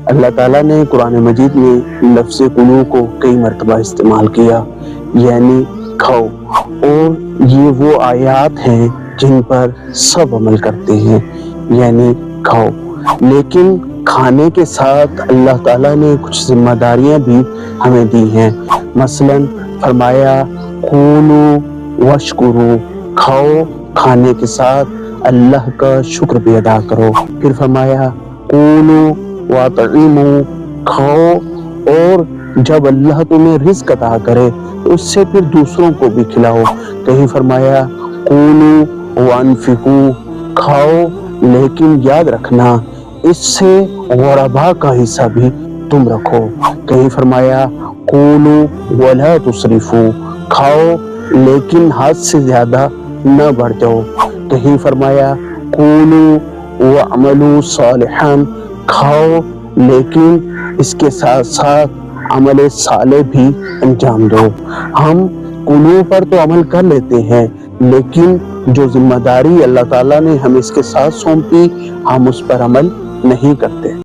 اللہ تعالیٰ نے قرآن مجید میں لفظ کلو کو کئی مرتبہ استعمال کیا، یعنی کھاؤ، اور یہ وہ آیات ہیں جن پر سب عمل کرتے ہیں، یعنی کھاؤ۔ لیکن کھانے کے ساتھ اللہ تعالیٰ نے کچھ ذمہ داریاں بھی ہمیں دی ہیں۔ مثلاً فرمایا کولو واشکرو، کھاؤ، کھانے کے ساتھ اللہ کا شکر بھی ادا کرو۔ پھر فرمایا کولو واطعمو، کھاؤ، اور جب اللہ تمہیں رزق عطا کرے تو اس سے پھر دوسروں کو بھی کھلاؤ۔ کہیں فرمایا کولو وانفقو، کھاؤ، لیکن یاد رکھنا اس سے غرباء کا حصہ بھی تم رکھو۔ کہیں فرمایا کولو ولا تسرفو، کھاؤ لیکن حد سے زیادہ نہ بڑھ جاؤ۔ کہیں فرمایا کولو واعملوا صالحا، کھاؤ لیکن اس کے ساتھ ساتھ عمل صالح بھی انجام دو۔ ہم کلو پر تو عمل کر لیتے ہیں، لیکن جو ذمہ داری اللہ تعالیٰ نے ہمیں اس کے ساتھ سونپی ہم اس پر عمل نہیں کرتے۔